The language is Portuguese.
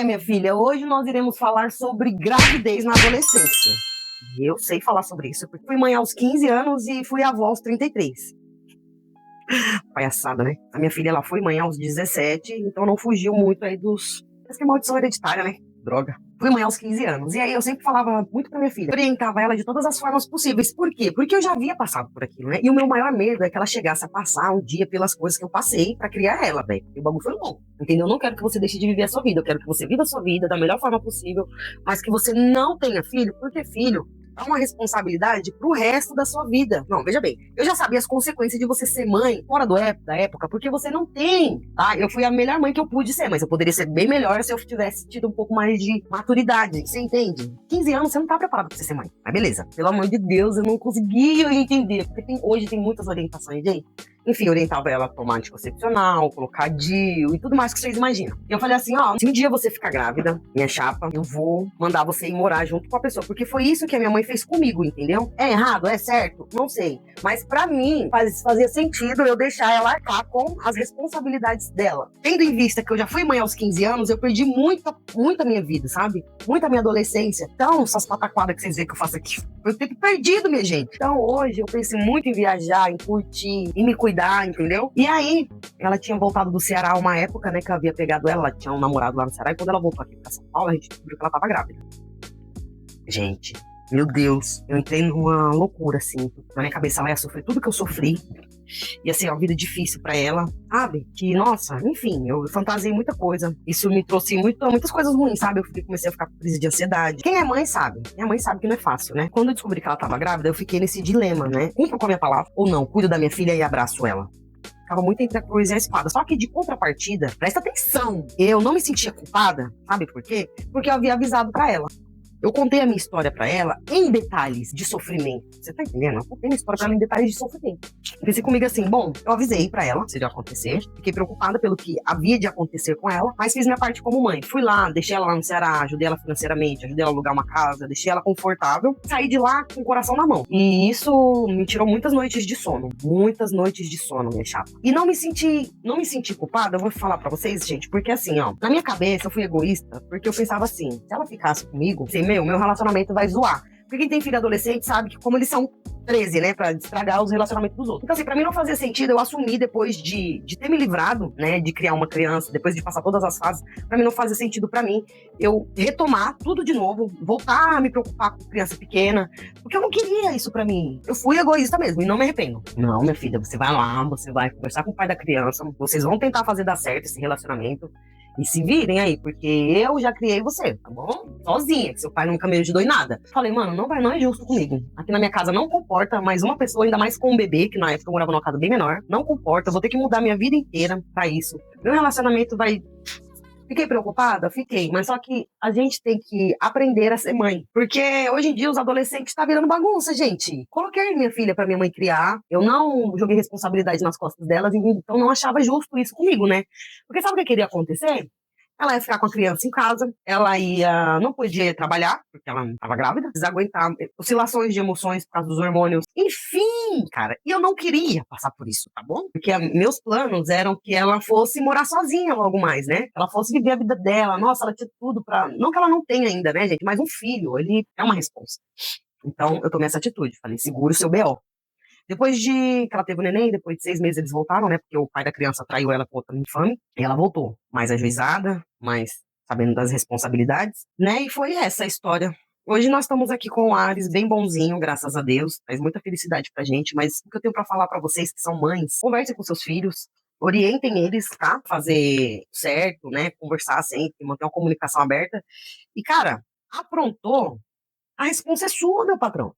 Minha filha, hoje nós iremos falar sobre gravidez na adolescência. E eu sei falar sobre isso, porque fui mãe aos 15 anos e fui avó aos 33. Palhaçada, né? A minha filha, ela foi mãe aos 17, então não fugiu muito aí dos... Parece que é maldição hereditária, né? Droga. Fui mãe aos 15 anos. E aí eu sempre falava muito pra minha filha, orientava ela de todas as formas possíveis. Por quê? Porque eu já havia passado por aquilo, né? E o meu maior medo é que ela chegasse a passar um dia pelas coisas que eu passei pra criar ela, velho. E o bagulho foi bom. Entendeu? Eu não quero que você deixe de viver a sua vida. Eu quero que você viva a sua vida da melhor forma possível, mas que você não tenha filho, porque filho é uma responsabilidade pro resto da sua vida. Não, veja bem, eu já sabia as consequências de você ser mãe fora da época, porque você não tem, tá? Eu fui a melhor mãe que eu pude ser, mas eu poderia ser bem melhor se eu tivesse tido um pouco mais de maturidade, você entende? 15 anos você não tá preparado pra você ser mãe, mas beleza. Pelo amor de Deus, eu não conseguia entender, porque hoje tem muitas orientações, gente. Enfim, orientava ela a tomar anticoncepcional, colocar DIU e tudo mais que vocês imaginam. E eu falei assim, ó, se um dia você ficar grávida, minha chapa, eu vou mandar você ir morar junto com a pessoa, porque foi isso que a minha mãe fez comigo, entendeu? É errado? É certo? Não sei. Mas pra mim, fazia sentido eu deixar ela arcar com as responsabilidades dela. Tendo em vista que eu já fui mãe aos 15 anos, eu perdi muita minha vida, sabe? Muita minha adolescência. Então, essas pataquadas que vocês veem que eu faço aqui, foi o tempo perdido, minha gente. Então, hoje, eu penso muito em viajar, em curtir, em me cuidar, entendeu? E aí, ela tinha voltado do Ceará uma época, né, que eu havia pegado ela tinha um namorado lá no Ceará, e quando ela voltou aqui pra São Paulo, a gente descobriu que ela tava grávida. Gente, meu Deus, eu entrei numa loucura, assim. Na minha cabeça, ela ia sofrer tudo que eu sofri. Ia ser uma vida difícil pra ela, sabe? Que, nossa, enfim, eu fantasiei muita coisa. Isso me trouxe muitas coisas ruins, sabe? Eu comecei a ficar com crise de ansiedade. Quem é mãe sabe. Minha mãe sabe que não é fácil, né? Quando eu descobri que ela tava grávida, eu fiquei nesse dilema, né? Cumpro com a minha palavra ou não? Cuido da minha filha e abraço ela. Ficava muito entre a cruz e a espada. Só que de contrapartida, presta atenção, eu não me sentia culpada, sabe por quê? Porque eu havia avisado pra ela. Eu contei a minha história pra ela em detalhes de sofrimento. Você tá entendendo? Eu contei a minha história pra ela em detalhes de sofrimento. Pensei comigo assim, bom, eu avisei pra ela se iria acontecer. Fiquei preocupada pelo que havia de acontecer com ela, mas fiz minha parte como mãe. Fui lá, deixei ela lá no Ceará, ajudei ela financeiramente, ajudei ela a alugar uma casa, deixei ela confortável. Saí de lá com o coração na mão. E isso me tirou muitas noites de sono. Muitas noites de sono, minha chapa. E não me senti culpada, eu vou falar pra vocês, gente, porque assim, ó, na minha cabeça eu fui egoísta, porque eu pensava assim, se ela ficasse comigo, assim, meu relacionamento vai zoar. Porque quem tem filho adolescente sabe que como eles são 13, né, pra estragar os relacionamentos dos outros. Então, assim, pra mim não fazia sentido eu assumir depois de ter me livrado, né, de criar uma criança, depois de passar todas as fases, pra mim não fazia sentido pra mim eu retomar tudo de novo, voltar a me preocupar com criança pequena, porque eu não queria isso pra mim. Eu fui egoísta mesmo e não me arrependo. Não, minha filha, você vai lá, você vai conversar com o pai da criança, vocês vão tentar fazer dar certo esse relacionamento. E se virem aí, porque eu já criei você, tá bom? Sozinha, que seu pai nunca me ajudou em nada. Falei, mano, não é justo comigo. Aqui na minha casa não comporta mais uma pessoa, ainda mais com um bebê, que na época eu morava numa casa bem menor. Não comporta, eu vou ter que mudar minha vida inteira pra isso. Meu relacionamento vai... Fiquei preocupada? Fiquei. Mas só que a gente tem que aprender a ser mãe. Porque hoje em dia os adolescentes estão virando bagunça, gente. Coloquei minha filha pra minha mãe criar. Eu não joguei responsabilidade nas costas delas. Então não achava justo isso comigo, né? Porque sabe o que queria acontecer? Ela ia ficar com a criança em casa, não podia trabalhar, porque ela estava grávida, desaguentar oscilações de emoções por causa dos hormônios. Enfim, cara, e eu não queria passar por isso, tá bom? Porque meus planos eram que ela fosse morar sozinha logo mais, né? Ela fosse viver a vida dela. Nossa, ela tinha tudo pra... Não que ela não tenha ainda, né, gente? Mas um filho, ele é uma responsa. Então, eu tomei essa atitude. Falei, segura o seu BO. Depois de que ela teve o neném, depois de 6 meses eles voltaram, né? Porque o pai da criança traiu ela com outra infame. E ela voltou, mais ajuizada, mais sabendo das responsabilidades, né? E foi essa a história. Hoje nós estamos aqui com o Ares, bem bonzinho, graças a Deus. Traz muita felicidade pra gente. Mas o que eu tenho pra falar pra vocês que são mães, conversem com seus filhos. Orientem eles, tá? Fazer certo, né? Conversar sempre, manter uma comunicação aberta. E, cara, aprontou, a responsa é sua, meu patrão.